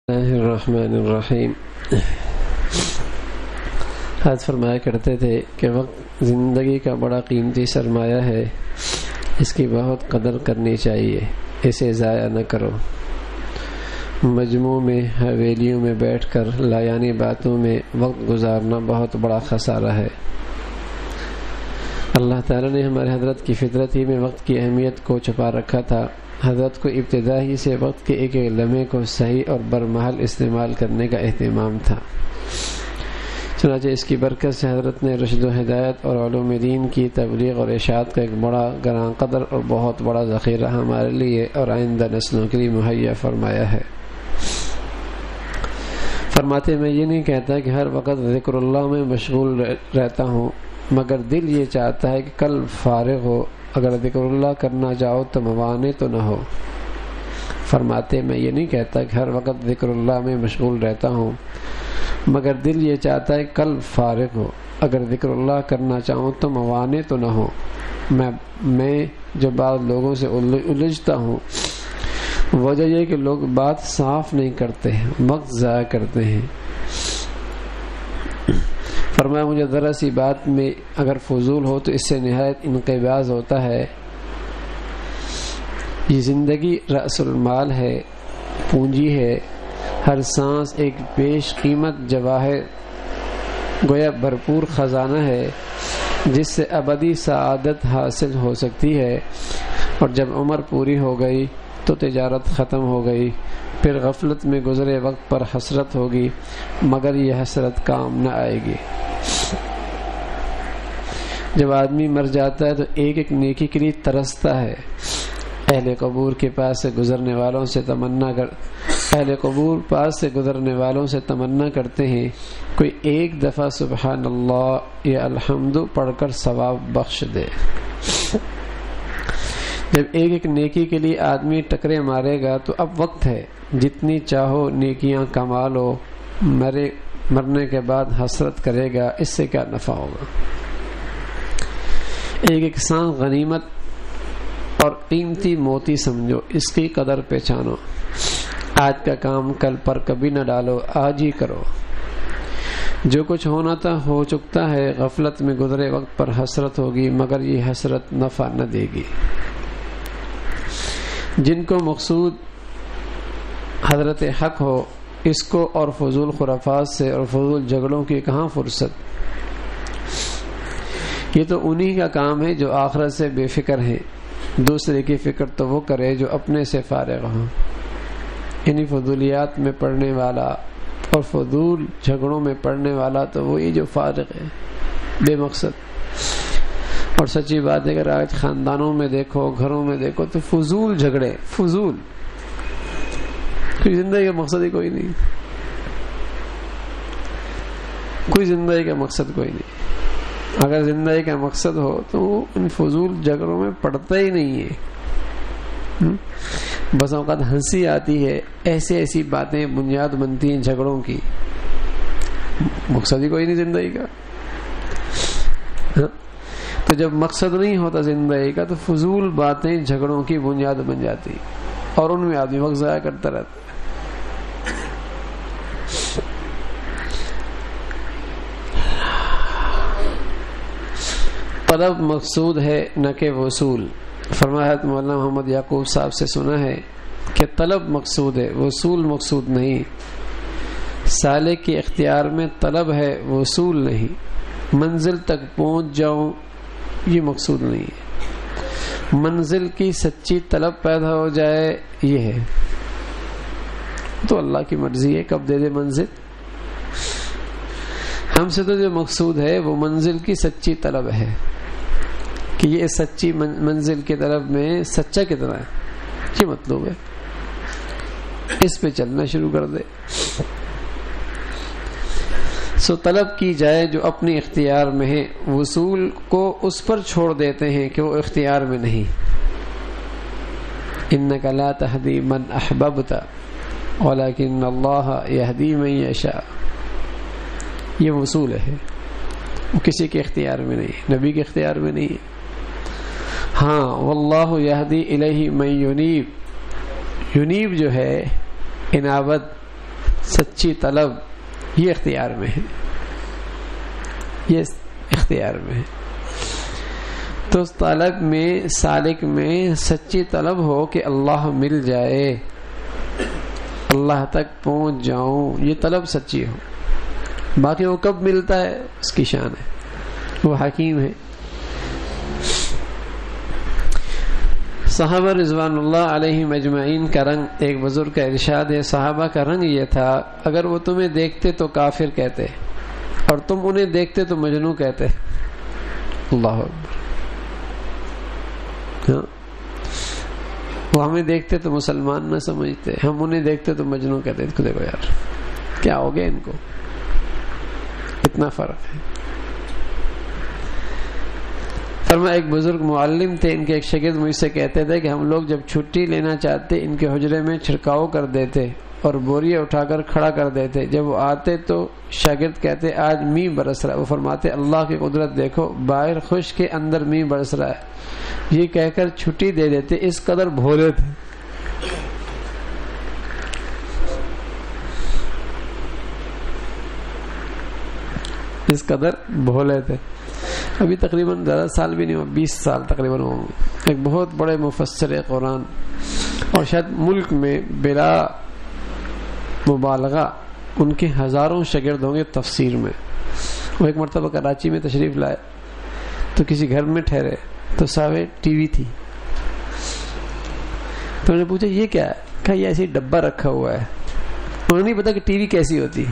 اللہ الرحمن الرحیم۔ حضرت فرمایا کرتے تھے کہ وقت زندگی کا بڑا قیمتی سرمایہ ہے، اس کی بہت قدر کرنی چاہیے، اسے ضائع نہ کرو۔ مجموع میں حویلیوں میں بیٹھ کر لایانی باتوں میں وقت گزارنا بہت بڑا خسارہ ہے۔ اللہ تعالیٰ نے ہمارے حضرت کی فطرت ہی میں وقت کی اہمیت کو چھپا رکھا تھا۔ حضرت کو ابتدا ہی سے وقت کے ایک ایک لمحے کو صحیح اور برمحل استعمال کرنے کا اہتمام تھا۔ چنانچہ اس کی برکت سے حضرت نے رشد و ہدایت اور علوم دین کی تبلیغ اور اشاعت کا ایک بڑا گراں قدر اور بہت بڑا ذخیرہ ہمارے لیے اور آئندہ نسلوں کے لیے مہیا فرمایا ہے۔ فرماتے میں یہ نہیں کہتا کہ ہر وقت ذکر اللہ میں مشغول رہتا ہوں، مگر دل یہ چاہتا ہے کہ کل فارغ ہو، اگر ذکر اللہ کرنا چاہو تو موانع تو نہ ہو۔ فرماتے میں یہ نہیں کہتا کہ ہر وقت ذکر اللہ میں مشغول رہتا ہوں، مگر دل یہ چاہتا ہے کل فارغ ہو، اگر ذکر اللہ کرنا چاہوں تو موانع تو نہ ہو۔ میں جو بعض لوگوں سے الجھتا ہوں، وجہ یہ کہ لوگ بات صاف نہیں کرتے ہیں، وقت ضائع کرتے ہیں۔ فرمایا مجھے ذرا سی بات میں اگر فضول ہو تو اس سے نہایت انقباض ہوتا ہے۔ یہ زندگی رأس المال ہے، پونجی ہے، ہر سانس ایک بیش قیمت جواہر گویا بھرپور خزانہ ہے، جس سے ابدی سعادت حاصل ہو سکتی ہے، اور جب عمر پوری ہو گئی تو تجارت ختم ہو گئی، پھر غفلت میں گزرے وقت پر حسرت ہوگی، مگر یہ حسرت کام نہ آئے گی۔ جب آدمی مر جاتا ہے تو ایک ایک نیکی کے لیے ترستا ہے۔ اہل قبور کے پاس سے گزرنے والوں سے تمنا کرتے ہیں کوئی ایک دفعہ سبحان اللہ یا الحمد پڑھ کر ثواب بخش دے۔ جب ایک ایک نیکی کے لیے آدمی ٹکرے مارے گا تو اب وقت ہے، جتنی چاہو نیکیاں کما لو، مرنے کے بعد حسرت کرے گا، اس سے کیا نفع ہوگا؟ ایک ایک سانس غنیمت اور قیمتی موتی سمجھو، اس کی قدر پہچانو۔ آج کا کام کل پر کبھی نہ ڈالو، آج ہی کرو۔ جو کچھ ہونا تھا ہو چکتا ہے، غفلت میں گزرے وقت پر حسرت ہوگی، مگر یہ حسرت نفع نہ دے گی۔ جن کو مقصود حضرت حق ہو، اس کو اور فضول خرافات سے اور فضول جھگڑوں کی کہاں فرصت؟ یہ تو انہی کا کام ہے جو آخرت سے بے فکر ہیں۔ دوسرے کی فکر تو وہ کرے جو اپنے سے فارغ ہوں۔ یعنی فضولیات میں پڑھنے والا اور فضول جھگڑوں میں پڑھنے والا تو وہی جو فارغ ہے، بے مقصد۔ اور سچی بات ہے اگر آج خاندانوں میں دیکھو، گھروں میں دیکھو تو فضول جھگڑے، فضول، کوئی زندگی کا مقصد ہی کوئی نہیں، کوئی زندگی کا مقصد کوئی نہیں۔ اگر زندگی کا مقصد ہو تو ان فضول جھگڑوں میں پڑتا ہی نہیں ہے۔ بس اوقات ہنسی آتی ہے، ایسی باتیں بنیاد بنتی ہیں جھگڑوں کی، مقصد ہی کوئی نہیں زندگی کا۔ تو جب مقصد نہیں ہوتا زندگی کا تو فضول باتیں جھگڑوں کی بنیاد بن جاتی، اور ان میں آدمی وقت ضائع کرتا رہتا ہے۔ طلب مقصود ہے نہ کہ وصول۔ فرمایا مولانا محمد یعقوب صاحب سے سنا ہے کہ طلب مقصود ہے، وصول مقصود نہیں۔ سالک کے اختیار میں طلب ہے، وصول نہیں۔ منزل تک پہنچ جاؤں یہ مقصود نہیں ہے، منزل کی سچی طلب پیدا ہو جائے یہ ہے۔ تو اللہ کی مرضی ہے کب دے دے منزل۔ ہم سے تو جو مقصود ہے وہ منزل کی سچی طلب ہے کہ یہ سچی منزل کی طرف میں سچا کتنا ہے، یہ مطلوب ہے، اس پہ چلنا شروع کر دے۔ سو طلب کی جائے جو اپنی اختیار میں ہے، وصول کو اس پر چھوڑ دیتے ہیں کہ وہ اختیار میں نہیں۔ انک لا تہدی من احببت ولکن اللہ یہدی من یشاء۔ یہ وصول ہے، وہ کسی کے اختیار میں نہیں، نبی کے اختیار میں نہیں ہے۔ ہاں واللہ یہدی الیہ من ینیب، ینیب جو ہے انابت سچی طلب یہ اختیار میں ہے، یہ اختیار میں ہے۔ تو اس طلب میں سالک میں سچی طلب ہو کہ اللہ مل جائے، اللہ تک پہنچ جاؤں، یہ طلب سچی ہو۔ باقی وہ کب ملتا ہے اس کی شان ہے، وہ حکیم ہے۔ صحابہ رضوان اللہ علیہم اجمعین کا رنگ، ایک بزرگ کا ارشاد ہے، صحابہ کا رنگ یہ تھا اگر وہ تمہیں دیکھتے تو کافر کہتے اور تم انہیں دیکھتے تو مجنون کہتے۔ اللہ اکبر۔ وہ ہمیں دیکھتے تو مسلمان نہ سمجھتے، ہم انہیں دیکھتے تو مجنون کہتے۔ دیکھو یار کیا ہو گیا ان کو، اتنا فرق ہے۔ فرمایا ایک بزرگ معلم تھے، ان کے ایک شاگرد مجھ سے کہتے تھے کہ ہم لوگ جب چھٹی لینا چاہتے ان کے حجرے میں چھڑکاؤ کر دیتے اور بوریاں اٹھا کر کھڑا کر دیتے۔ جب وہ آتے تو شاگرد کہتے آج مینہ برس رہا ہے، وہ فرماتے اللہ کی قدرت دیکھو، باہر خشک ہے اندر مینہ برس رہا ہے، یہ کہہ کر چھٹی دے دیتے۔ اس قدر بھولے تھے۔ اس قدر بھولے تھے۔ ابھی تقریباً زیادہ سال بھی نہیں ہوا، 20 سال تقریباً ہوں۔ ایک بہت بڑے مفسر قرآن، اور شاید ملک میں بلا مبالغہ ان کے ہزاروں شاگرد ہوں گے تفسیر میں۔ وہ ایک مرتبہ کراچی میں تشریف لائے تو کسی گھر میں ٹھہرے تو سامنے ٹی وی تھی، تو انہوں نے پوچھا یہ کیا ہے؟ کہا یہ ایسے ڈبہ رکھا ہوا ہے۔ انہوں نے نہیں پتا کہ ٹی وی کیسی ہوتی۔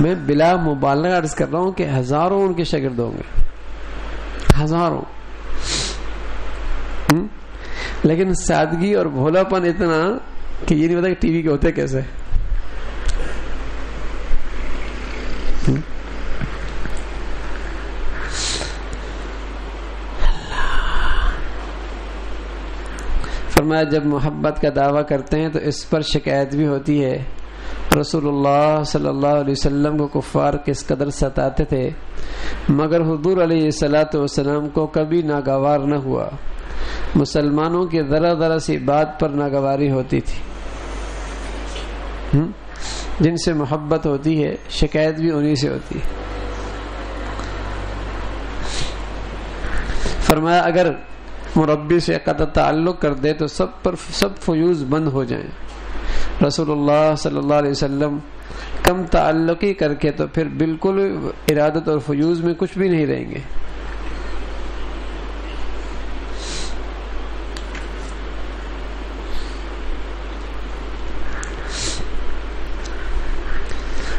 میں بلا مبالغہ عرض کر رہا ہوں کہ ہزاروں ان کے شاگرد ہوں گے، ہزاروں، لیکن سادگی اور بھولا پن اتنا کہ یہ نہیں پتا کہ ٹی وی کے ہوتے کیسے۔ فرمایا جب محبت کا دعویٰ کرتے ہیں تو اس پر شکایت بھی ہوتی ہے۔ رسول اللہ صلی اللہ علیہ وسلم کو کفار کس قدر ستاتے تھے، مگر حضور علیہ الصلوۃ والسلام کو کبھی ناگوار نہ ہوا۔ مسلمانوں کی ذرا ذرا سی بات پر ناگواری ہوتی تھی۔ جن سے محبت ہوتی ہے شکایت بھی انہی سے ہوتی ہے۔ فرمایا اگر مربی سے قطع تعلق کر دے تو سب فیوز بند ہو جائیں۔ رسول اللہ صلی اللہ علیہ وسلم کم تعلقی کر کے تو پھر بالکل ارادت اور فیوز میں کچھ بھی نہیں رہیں گے۔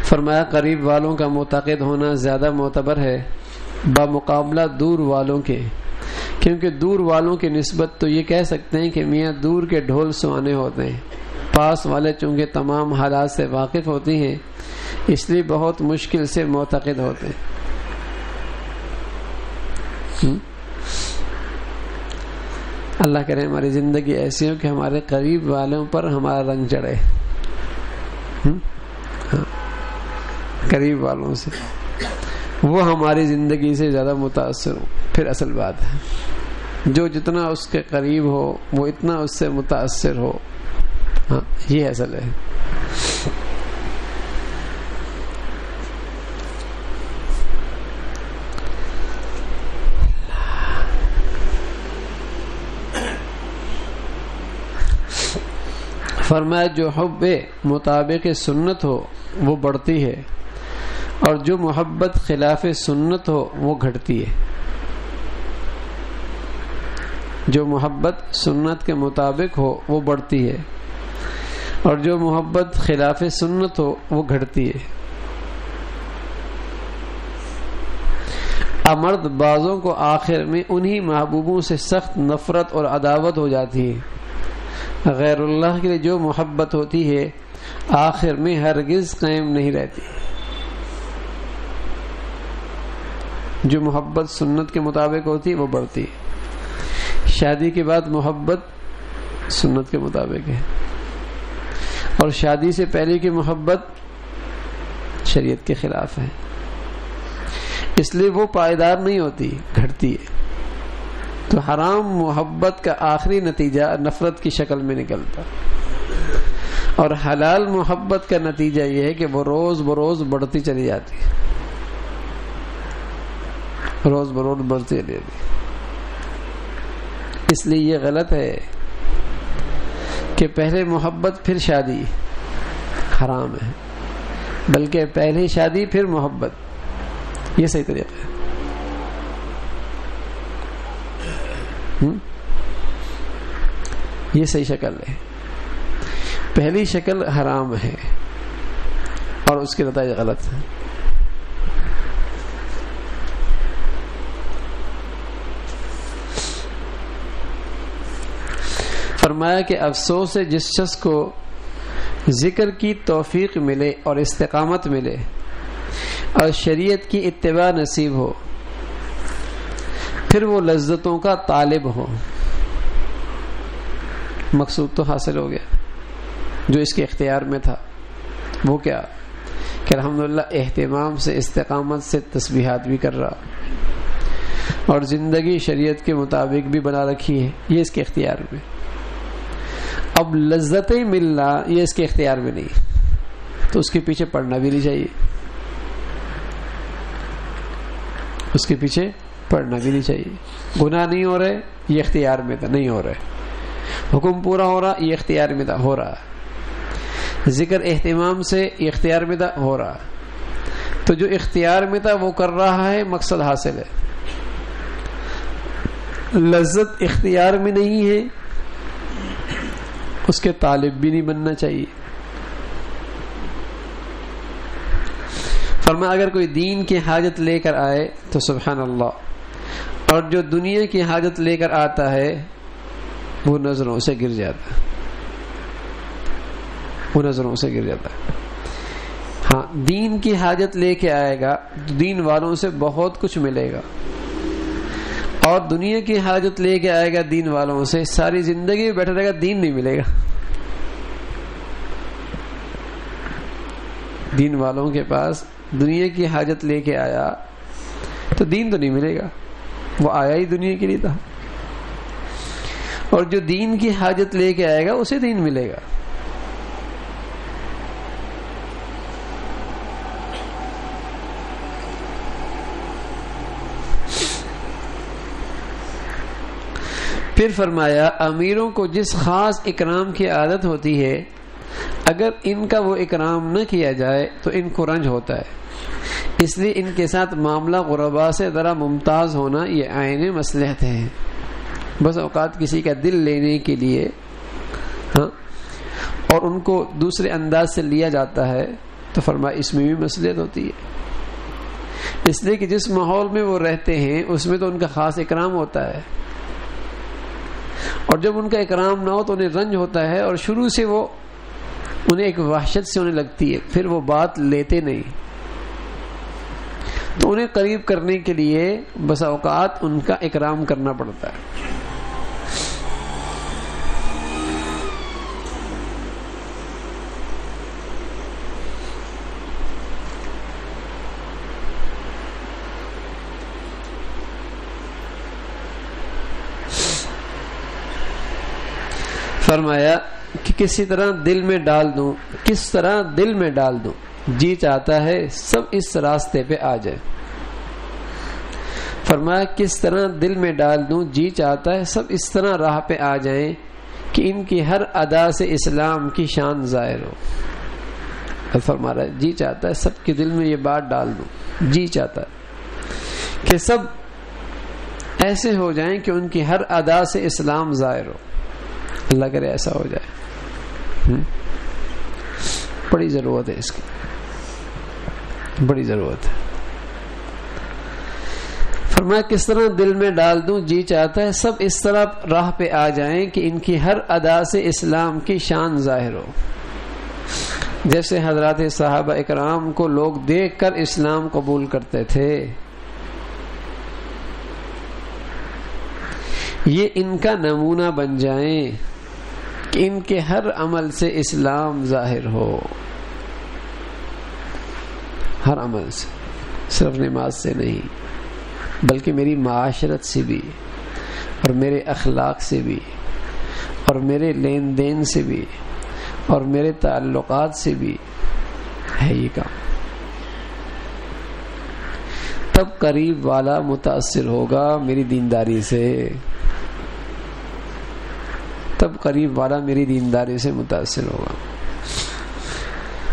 فرمایا قریب والوں کا معتقد ہونا زیادہ معتبر ہے بمقابلہ دور والوں کے، کیونکہ دور والوں کی نسبت تو یہ کہہ سکتے ہیں کہ میاں دور کے ڈھول سوانے ہوتے ہیں، پاس والے چونکہ تمام حالات سے واقف ہوتی ہیں اس لیے بہت مشکل سے معتقد ہوتے ہیں۔ اللہ کرے ہماری زندگی ایسی ہو کہ ہمارے قریب والوں پر ہمارا رنگ چڑھے، قریب والوں سے وہ ہماری زندگی سے زیادہ متاثر ہو۔ پھر اصل بات ہے جو جتنا اس کے قریب ہو وہ اتنا اس سے متاثر ہو، ہاں یہ اصل ہے۔ فرمایا جو حب مطابق سنت ہو وہ بڑھتی ہے اور جو محبت خلاف سنت ہو وہ گھٹتی ہے۔ جو محبت سنت کے مطابق ہو وہ بڑھتی ہے اور جو محبت خلاف سنت ہو وہ گھٹتی ہے۔ مرد بازوں کو آخر میں انہی محبوبوں سے سخت نفرت اور عداوت ہو جاتی ہے، غیر اللہ کے لیے جو محبت ہوتی ہے آخر میں ہرگز قائم نہیں رہتی۔ جو محبت سنت کے مطابق ہوتی ہے وہ بڑھتی ہے۔ شادی کے بعد محبت سنت کے مطابق ہے اور شادی سے پہلے کی محبت شریعت کے خلاف ہے، اس لیے وہ پائیدار نہیں ہوتی، گھٹتی ہے۔ تو حرام محبت کا آخری نتیجہ نفرت کی شکل میں نکلتا۔ اور حلال محبت کا نتیجہ یہ ہے کہ وہ روز بروز بڑھتی چلی جاتی ہے، روز بروز بڑھتی چلی جاتی ہے۔ اس لیے یہ غلط ہے کہ پہلے محبت پھر شادی، حرام ہے، بلکہ پہلے شادی پھر محبت، یہ صحیح طریقہ ہے۔ یہ صحیح شکل ہے، پہلی شکل حرام ہے اور اس کے نتائج غلط ہیں۔ فرمایا کہ افسوس ہے جس شخص کو ذکر کی توفیق ملے اور استقامت ملے اور شریعت کی اتباع نصیب ہو، پھر وہ لذتوں کا طالب ہو۔ مقصود تو حاصل ہو گیا جو اس کے اختیار میں تھا، وہ کیا کہ الحمدللہ اہتمام سے، استقامت سے تسبیحات بھی کر رہا اور زندگی شریعت کے مطابق بھی بنا رکھی ہے، یہ اس کے اختیار میں۔ اب لذتیں ملنا یہ اس کے اختیار میں نہیں، تو اس کے پیچھے پڑنا بھی نہیں چاہیے، اس کے پیچھے پڑنا بھی نہیں چاہیے۔ گناہ نہیں ہو رہے، یہ اختیار میں تھا، نہیں ہو رہے۔ حکم پورا ہو رہا، یہ اختیار میں تھا، ہو رہا۔ ذکر اہتمام سے یہ اختیار میں تھا، ہو رہا۔ تو جو اختیار میں تھا وہ کر رہا ہے، مقصد حاصل ہے۔ لذت اختیار میں نہیں ہے، اس کے طالب بھی نہیں بننا چاہیے۔ فرمایا اگر کوئی دین کی حاجت لے کر آئے تو سبحان اللہ، اور جو دنیا کی حاجت لے کر آتا ہے وہ نظروں سے گر جاتا ہے، وہ نظروں سے گر جاتا ہے۔ ہاں، دین کی حاجت لے کے آئے گا تو دین والوں سے بہت کچھ ملے گا، اور دنیا کی حاجت لے کے آئے گا دین والوں سے، ساری زندگی بیٹھا رہے گا، دین نہیں ملے گا۔ دین والوں کے پاس دنیا کی حاجت لے کے آیا تو دین تو نہیں ملے گا، وہ آیا ہی دنیا کے لیے تھا، اور جو دین کی حاجت لے کے آئے گا اسے دین ملے گا۔ پھر فرمایا امیروں کو جس خاص اکرام کی عادت ہوتی ہے، اگر ان کا وہ اکرام نہ کیا جائے تو ان کو رنج ہوتا ہے، اس لیے ان کے ساتھ معاملہ غربا سے ذرا ممتاز ہونا یہ عین مصلحت ہے۔ بس اوقات کسی کا دل لینے کے لیے اور ان کو دوسرے انداز سے لیا جاتا ہے تو فرمایا اس میں بھی مصلحت ہوتی ہے، اس لیے کہ جس ماحول میں وہ رہتے ہیں اس میں تو ان کا خاص اکرام ہوتا ہے، اور جب ان کا اکرام نہ ہو تو انہیں رنج ہوتا ہے، اور شروع سے وہ انہیں ایک وحشت سے ہونے لگتی ہے، پھر وہ بات لیتے نہیں۔ تو انہیں قریب کرنے کے لیے بس اوقات ان کا اکرام کرنا پڑتا ہے۔ فرمایا کہ کسی طرح دل میں ڈال دوں، کس طرح دل میں ڈال دوں، جی چاہتا ہے سب اس راستے پہ آ جائے۔ فرمایا کس طرح دل میں ڈال دوں، جی چاہتا ہے سب اس طرح راہ پہ آ جائیں کہ ان کی ہر ادا سے اسلام کی شان ظاہر ہو۔ فرما رہا ہے جی چاہتا ہے سب کے دل میں یہ بات ڈال دوں، جی چاہتا ہے کہ سب ایسے ہو جائیں کہ ان کی ہر ادا سے اسلام ظاہر ہو۔ اللہ کرے ایسا ہو جائے، بڑی ضرورت ہے اس کی، بڑی ضرورت ہے۔ فرمایا کس طرح دل میں ڈال دوں، جی چاہتا ہے سب اس طرح راہ پہ آ جائیں کہ ان کی ہر ادا سے اسلام کی شان ظاہر ہو۔ جیسے حضرات صحابہ اکرام کو لوگ دیکھ کر اسلام قبول کرتے تھے، یہ ان کا نمونہ بن جائیں کہ ان کے ہر عمل سے اسلام ظاہر ہو، ہر عمل سے، صرف نماز سے نہیں بلکہ میری معاشرت سے بھی، اور میرے اخلاق سے بھی، اور میرے لین دین سے بھی، اور میرے تعلقات سے بھی ہے یہ کام. تب قریب والا متاثر ہوگا میری دینداری سے، تب قریب والا میری دینداری سے متاثر ہوگا.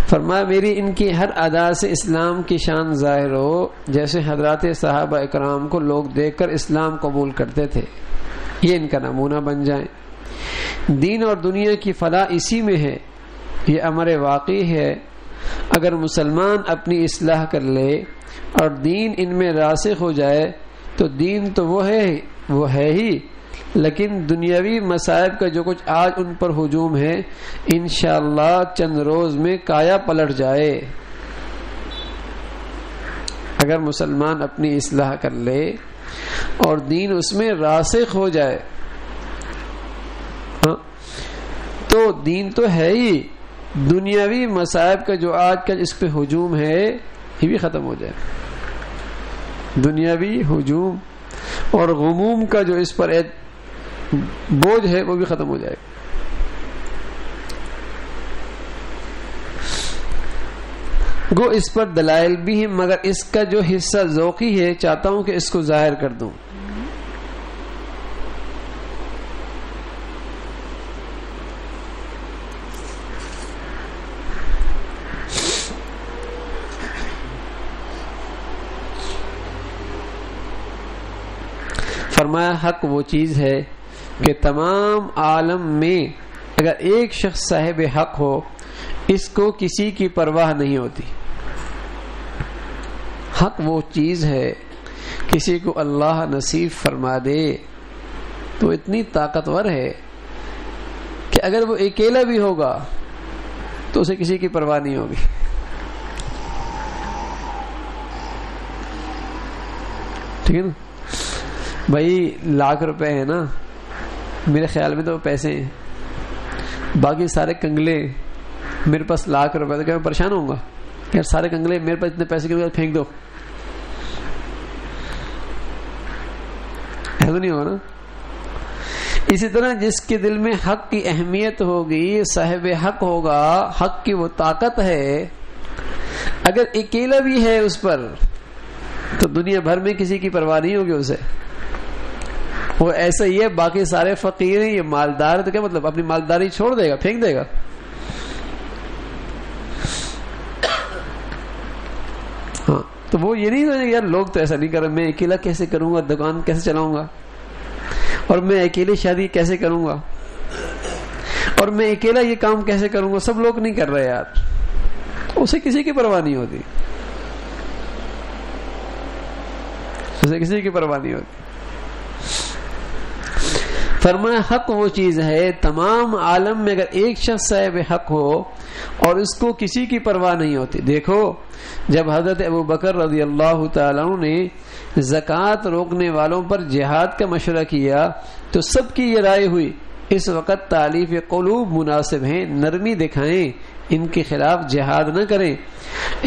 فرمایا میری ان کی ہر ادا سے اسلام کی شان ظاہر ہو، جیسے حضرات صحابہ اکرام کو لوگ دیکھ کر اسلام قبول کرتے تھے، یہ ان کا نمونہ بن جائیں. دین اور دنیا کی فلاح اسی میں ہے، یہ امر واقعی ہے. اگر مسلمان اپنی اصلاح کر لے اور دین ان میں راسخ ہو جائے تو دین تو وہ ہے ہی، لیکن دنیاوی مصائب کا جو کچھ آج ان پر ہجوم ہے انشاءاللہ چند روز میں کایا پلٹ جائے. اگر مسلمان اپنی اصلاح کر لے اور دین اس میں راسخ ہو جائے تو دین تو ہے ہی، دنیاوی مصائب کا جو آج کل اس پہ ہجوم ہے یہ بھی ختم ہو جائے. دنیاوی ہجوم اور غموم کا جو اس پر بوجھ ہے وہ بھی ختم ہو جائے. گو اس پر دلائل بھی ہیں، مگر اس کا جو حصہ ذوقی ہے چاہتا ہوں کہ اس کو ظاہر کر دوں. فرمایا حق وہ چیز ہے کہ تمام عالم میں اگر ایک شخص صاحب حق ہو اس کو کسی کی پرواہ نہیں ہوتی. حق وہ چیز ہے کسی کو اللہ نصیب فرما دے تو اتنی طاقتور ہے کہ اگر وہ اکیلا بھی ہوگا تو اسے کسی کی پرواہ نہیں ہوگی. ٹھیک ہے نا بھائی، لاکھ روپے ہیں نا، میرے خیال میں تو پیسے ہیں، باقی سارے کنگلے، میرے پاس لاکھ روپے، تو کیا میں پریشان ہوں گا کہ سارے کنگلے میرے پاس اتنے پیسے کے پھینک دو؟ ایسا نہیں ہوگا نا. اسی طرح جس کے دل میں حق کی اہمیت ہوگی، صاحب حق ہوگا، حق کی وہ طاقت ہے، اگر اکیلا بھی ہے اس پر تو دنیا بھر میں کسی کی پرواہ نہیں ہوگی اسے. وہ ایسا ہی ہے، باقی سارے فقیر ہیں، یہ مالدار ہے، تو کیا مطلب اپنی مالداری چھوڑ دے گا، پھینک دے گا. ہاں تو وہ یہ نہیں سوچے یار لوگ تو ایسا نہیں کر رہے، میں اکیلا کیسے کروں گا، دکان کیسے چلاؤں گا، اور میں اکیلے شادی کیسے کروں گا، اور میں اکیلا یہ کام کیسے کروں گا، سب لوگ نہیں کر رہے یار. اسے کسی کی پرواہ نہیں ہوتی، اسے کسی کی پرواہ نہیں ہوتی. فرمایا حق وہ چیز ہے تمام عالم میں اگر ایک شخص صاحب حق ہو اور اس کو کسی کی پرواہ نہیں ہوتی. دیکھو جب حضرت ابو بکر رضی اللہ تعالیٰ عنہ نے زکوٰۃ روکنے والوں پر جہاد کا مشورہ کیا تو سب کی یہ رائے ہوئی اس وقت تالیف قلوب مناسب ہیں، نرمی دکھائیں، ان کے خلاف جہاد نہ کریں.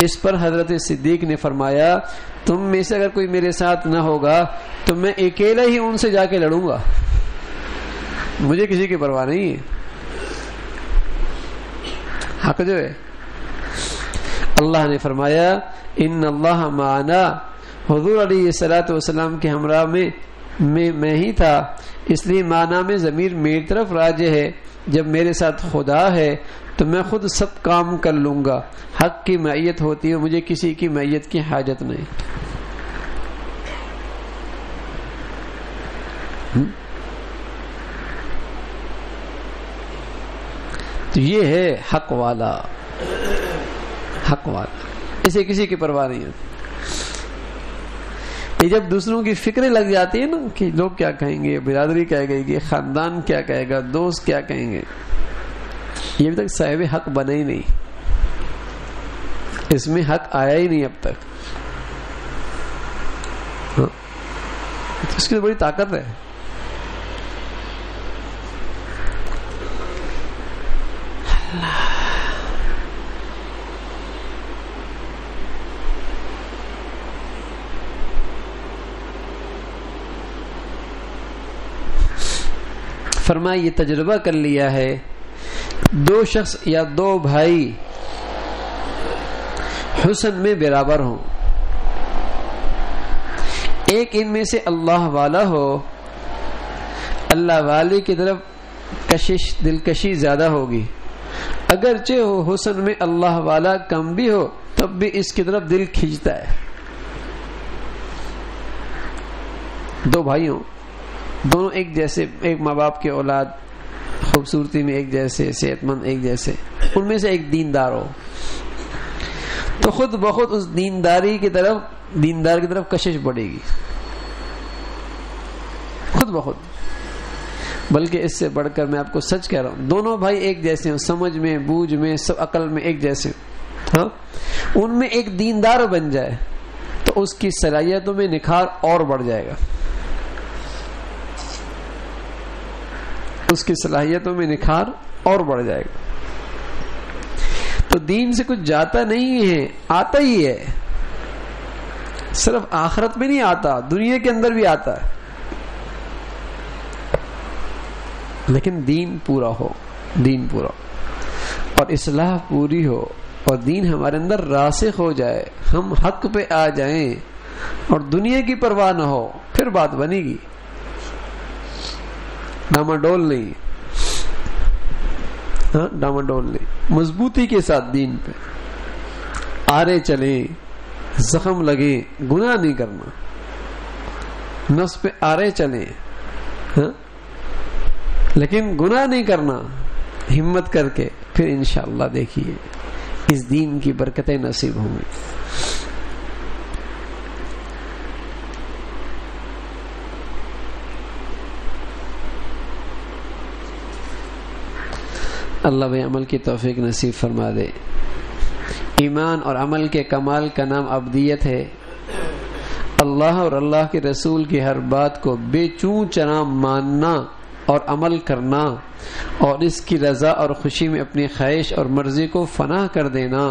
اس پر حضرت صدیق نے فرمایا تم میں سے اگر کوئی میرے ساتھ نہ ہوگا تو میں اکیلا ہی ان سے جا کے لڑوں گا، مجھے کسی کی پرواہ نہیں ہے. حق جو ہے اللہ نے فرمایا ان اللہ معنا، حضور علیہ الصلوۃ والسلام کے ہمراہ میں ہی تھا، اس لیے معنی میں ضمیر میری طرف راجع ہے. جب میرے ساتھ خدا ہے تو میں خود سب کام کر لوں گا. حق کی معیت ہوتی ہے، مجھے کسی کی معیت کی حاجت نہیں. تو یہ ہے حق والا، حق والا، اسے کسی کی پرواہ نہیں ہوتی. یہ جب دوسروں کی فکریں لگ جاتی ہیں نا کہ لوگ کیا کہیں گے، برادری کیا کہے گی، خاندان کیا کہے گا، دوست کیا کہیں گے، یہ ابھی تک صاحب حق بنے ہی نہیں، اس میں حق آیا ہی نہیں اب تک. اس کی تو بڑی طاقت ہے. فرمایا یہ تجربہ کر لیا ہے دو شخص یا دو بھائی حسن میں برابر ہوں، ایک ان میں سے اللہ والا ہو، اللہ والے کی طرف دلکشی زیادہ ہوگی، اگرچہ ہو حسن میں اللہ والا کم بھی ہو تب بھی اس کی طرف دل کھینچتا ہے۔ دو بھائی ہوں، دونوں ایک جیسے، ایک ماں باپ کے اولاد، خوبصورتی میں ایک جیسے، صحت مند ایک جیسے، ان میں سے ایک دیندار ہو تو خود بخود اس دیندار کی طرف کشش بڑھے گی، خود بخود۔ بلکہ اس سے بڑھ کر میں آپ کو سچ کہہ رہا ہوں، دونوں بھائی ایک جیسے ہوں، سمجھ میں، بوجھ میں، سب عقل میں ایک جیسے ہوں، ہاں، ان میں ایک دیندار بن جائے تو اس کی صلاحیتوں میں نکھار اور بڑھ جائے گا، اس کی صلاحیتوں میں نکھار اور بڑھ جائے گا۔ تو دین سے کچھ جاتا نہیں ہے، آتا ہی ہے، صرف آخرت میں نہیں آتا، دنیا کے اندر بھی آتا ہے، لیکن دین پورا ہو، دین پورا اور اصلاح پوری ہو اور دین ہمارے اندر راسخ ہو جائے، ہم حق پہ آ جائیں اور دنیا کی پرواہ نہ ہو، پھر بات بنے گی، ڈاماڈول نہیں، ہاں ڈاماڈول نہیں، مضبوطی کے ساتھ دین پہ آرے چلیں، زخم لگے، گناہ نہیں کرنا، نفس پہ آرے چلیں، ہاں لیکن گناہ نہیں کرنا، ہمت کر کے، پھر انشاءاللہ دیکھیے اس دین کی برکتیں نصیب ہوں گی۔ اللہ بھائی عمل کی توفیق نصیب فرما دے۔ ایمان اور عمل کے کمال کا نام عبدیت ہے۔ اللہ اور اللہ کے رسول کی ہر بات کو بے چوں چرا ماننا اور عمل کرنا اور اس کی رضا اور خوشی میں اپنی خواہش اور مرضی کو فنا کر دینا،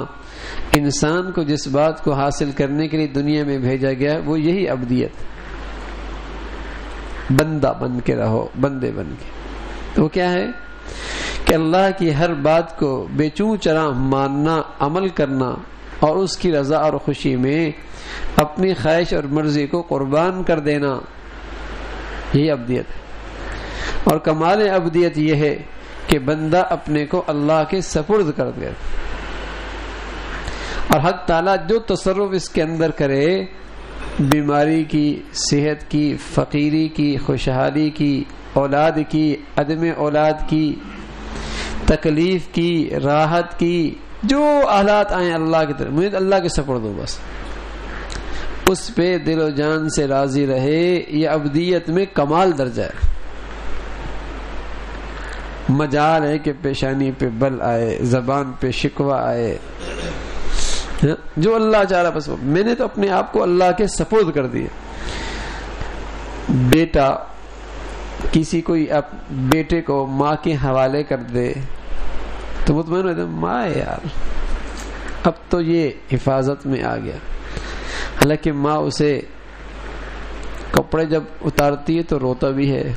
انسان کو جس بات کو حاصل کرنے کے لیے دنیا میں بھیجا گیا ہے وہ یہی عبدیت، بندہ بن کے رہو، بندے بن کے۔ وہ کیا ہے کہ اللہ کی ہر بات کو بے چوں چرا ماننا، عمل کرنا اور اس کی رضا اور خوشی میں اپنی خواہش اور مرضی کو قربان کر دینا، یہی عبدیت ہے۔ اور کمال عبدیت یہ ہے کہ بندہ اپنے کو اللہ کے سپرد کر دے اور حق تعالیٰ جو تصرف اس کے اندر کرے، بیماری کی، صحت کی، فقیری کی، خوشحالی کی، اولاد کی، عدم اولاد کی، تکلیف کی، راحت کی، جو حالات آئیں اللہ کی طرف، مجھے اللہ کے سپرد دو، بس اس پہ دل و جان سے راضی رہے، یہ عبدیت میں کمال درجہ ہے۔ مجال ہے کہ پیشانی پہ بل آئے، زبان پہ شکوہ آئے، جو اللہ چاہ رہا بس میں نے تو اپنے آپ کو اللہ کے سپرد کر دیا۔ بیٹا کسی کوئی بیٹے کو ماں کے حوالے کر دے تو مطمئن ہوتا ہے، ماں یار اب تو یہ حفاظت میں آ گیا، حالانکہ ماں اسے کپڑے جب اتارتی ہے تو روتا بھی ہے،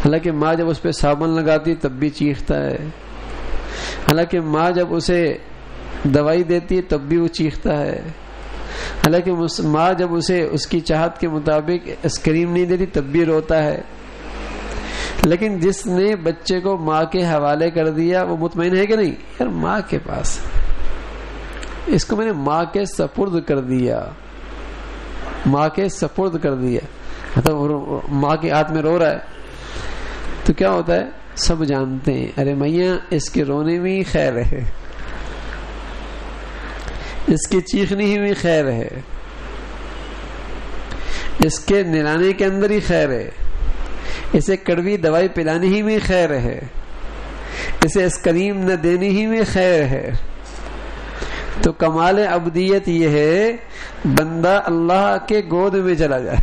حالانکہ ماں جب اس پہ صابن لگاتی ہے تب بھی چیختا ہے، حالانکہ ماں جب اسے دوائی دیتی ہے تب بھی وہ چیختا ہے، حالانکہ ماں جب اسے اس کی چاہت کے مطابق آئس کریم نہیں دیتی تب بھی روتا ہے۔ لیکن جس نے بچے کو ماں کے حوالے کر دیا وہ مطمئن ہے کہ نہیں، یار ماں کے پاس، اس کو میں نے ماں کے سپرد کر دیا، ماں کے سپرد کر دیا، مطلب ماں کے ہاتھ میں رو رہا ہے تو کیا ہوتا ہے، سب جانتے ہیں ارے میاں اس کے رونے میں ہی خیر ہے، اس کی چیخنی ہی میں خیر ہے، اس کے نلانے کے اندر ہی خیر ہے، اسے کڑوی دوائی پلانی ہی میں خیر ہے، اسے آئس کریم نہ دینی ہی میں خیر ہے۔ تو کمال عبدیت یہ ہے بندہ اللہ کے گود میں چلا جائے،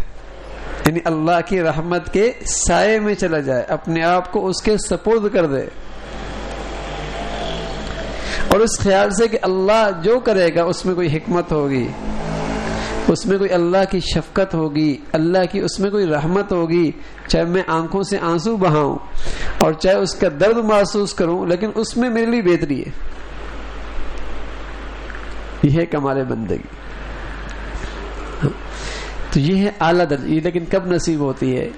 یعنی اللہ کی رحمت کے سائے میں چلا جائے، اپنے آپ کو اس کے سپرد کر دے اور اس خیال سے کہ اللہ جو کرے گا اس میں کوئی حکمت ہوگی، اس میں کوئی اللہ کی شفقت ہوگی، اللہ کی اس میں کوئی رحمت ہوگی، چاہے میں آنکھوں سے آنسو بہاؤں اور چاہے اس کا درد محسوس کروں لیکن اس میں میرے لیے بہتری ہے. یہ ہے کمال بندگی. تو یہ ہے اعلیٰ درجہ. لیکن کب نصیب ہوتی ہے؟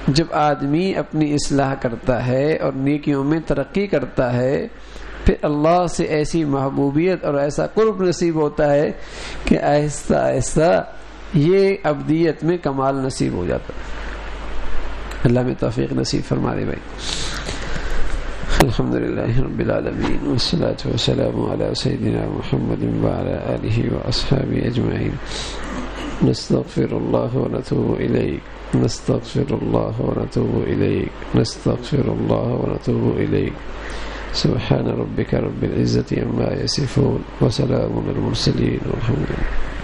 جب آدمی اپنی اصلاح کرتا ہے اور نیکیوں میں ترقی کرتا ہے، پھر اللہ سے ایسی محبوبیت اور ایسا قرب نصیب ہوتا ہے کہ آہستہ آہستہ یہ عبدیت میں کمال نصیب ہو جاتا ہے. اللہ میں توفیق نصیب فرما دے بھائی. الحمدللہ رب العالمین والصلاة والسلام علی سیدنا محمد وعلی آلہ واصحابہ اجمعین. نستغفر اللہ ونتوب الیک، نستغفر اللہ ونتوب الیک، نستغفر اللہ ونتوب الیک. سبحان ربک رب العزة عما یصفون وسلام علی المرسلین والحمد للہ.